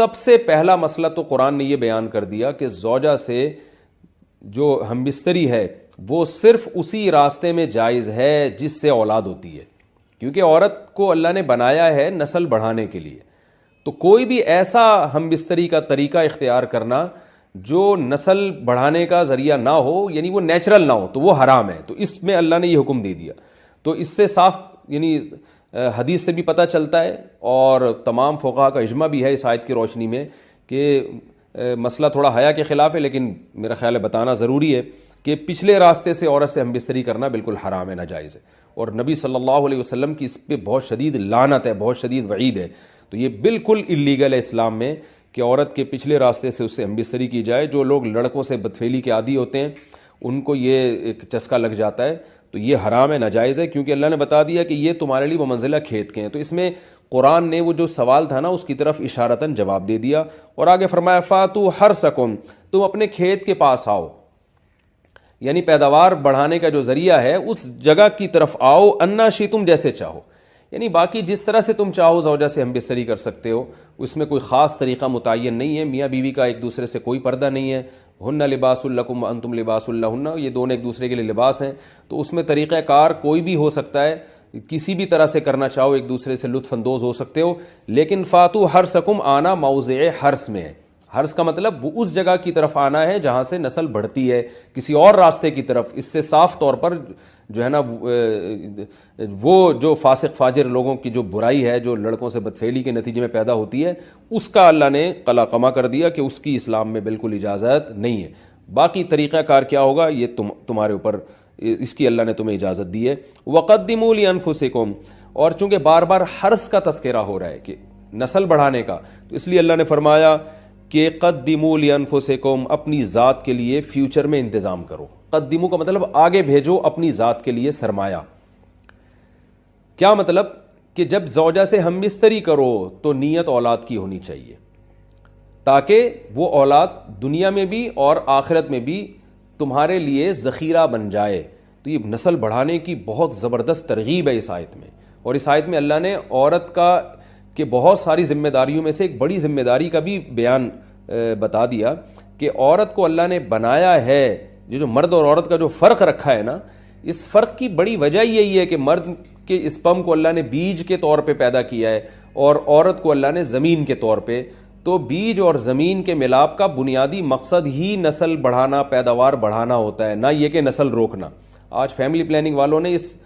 سب سے پہلا مسئلہ تو قرآن نے یہ بیان کر دیا کہ زوجہ سے جو ہم بستری ہے وہ صرف اسی راستے میں جائز ہے جس سے اولاد ہوتی ہے، کیونکہ عورت کو اللہ نے بنایا ہے نسل بڑھانے کے لیے. تو کوئی بھی ایسا ہم بستری کا طریقہ اختیار کرنا جو نسل بڑھانے کا ذریعہ نہ ہو، یعنی وہ نیچرل نہ ہو، تو وہ حرام ہے. تو اس میں اللہ نے یہ حکم دے دیا. تو اس سے صاف یعنی حدیث سے بھی پتہ چلتا ہے اور تمام فقہا کا اجماع بھی ہے اس آیت کی روشنی میں کہ مسئلہ تھوڑا حیا کے خلاف ہے، لیکن میرا خیال ہے بتانا ضروری ہے کہ پچھلے راستے سے عورت سے ہم بستری کرنا بالکل حرام ہے، ناجائز ہے. اور نبی صلی اللہ علیہ وسلم کی اس پہ بہت شدید لعنت ہے، بہت شدید وعید ہے. تو یہ بالکل اللیگل ہے اسلام میں کہ عورت کے پچھلے راستے سے اس سے ہم بستری کی جائے. جو لوگ لڑکوں سے بدفعلی کے عادی ہوتے ہیں ان کو یہ ایک چسکا لگ جاتا ہے، تو یہ حرام ہے، ناجائز ہے، کیونکہ اللہ نے بتا دیا کہ یہ تمہارے لیے بمنزلہ کھیت کے ہیں. تو اس میں قرآن نے وہ جو سوال تھا نا اس کی طرف اشارتاً جواب دے دیا. اور آگے فرمایا فاتو حرثکم، تم اپنے کھیت کے پاس آؤ، یعنی پیداوار بڑھانے کا جو ذریعہ ہے اس جگہ کی طرف آؤ، انا شئتم، جیسے چاہو. یعنی باقی جس طرح سے تم چاہو زوجہ سے ہم بستری کر سکتے ہو، اس میں کوئی خاص طریقہ متعین نہیں ہے. میاں بیوی کا ایک دوسرے سے کوئی پردہ نہیں ہے. ہن لباس لکم وانتم لباس لہن، یہ دونوں ایک دوسرے کے لیے لباس ہیں. تو اس میں طریقہ کار کوئی بھی ہو سکتا ہے، کسی بھی طرح سے کرنا چاہو ایک دوسرے سے لطف اندوز ہو سکتے ہو. لیکن فاتو حرثکم، آنا موضع حرث میں ہے. حرث کا مطلب وہ اس جگہ کی طرف آنا ہے جہاں سے نسل بڑھتی ہے، کسی اور راستے کی طرف. اس سے صاف طور پر جو ہے نا وہ جو فاسق فاجر لوگوں کی جو برائی ہے جو لڑکوں سے بدفعلی کے نتیجے میں پیدا ہوتی ہے، اس کا اللہ نے قلعہ کر دیا کہ اس کی اسلام میں بالکل اجازت نہیں ہے. باقی طریقہ کار کیا ہوگا یہ تمہارے اوپر، اس کی اللہ نے تمہیں اجازت دی ہے. وقدموا لانفسکم، اور چونکہ بار بار حرث کا تذکرہ ہو رہا ہے کہ نسل بڑھانے کا، تو اس لیے اللہ نے فرمایا کہ قدموا لانفسکم، اپنی ذات کے لیے فیوچر میں انتظام کرو. قدموا کا مطلب آگے بھیجو اپنی ذات کے لیے سرمایہ. کیا مطلب کہ جب زوجہ سے ہم بستری کرو تو نیت اولاد کی ہونی چاہیے، تاکہ وہ اولاد دنیا میں بھی اور آخرت میں بھی تمہارے لیے ذخیرہ بن جائے. تو یہ نسل بڑھانے کی بہت زبردست ترغیب ہے اس آیت میں. اور اس آیت میں اللہ نے عورت کا کہ بہت ساری ذمہ داریوں میں سے ایک بڑی ذمہ داری کا بھی بیان بتا دیا کہ عورت کو اللہ نے بنایا ہے. جو مرد اور عورت کا جو فرق رکھا ہے نا، اس فرق کی بڑی وجہ یہی ہے کہ مرد کے اسپم کو اللہ نے بیج کے طور پہ پیدا کیا ہے اور عورت کو اللہ نے زمین کے طور پہ. تو بیج اور زمین کے ملاپ کا بنیادی مقصد ہی نسل بڑھانا، پیداوار بڑھانا ہوتا ہے، نہ یہ کہ نسل روکنا. آج فیملی پلاننگ والوں نے اس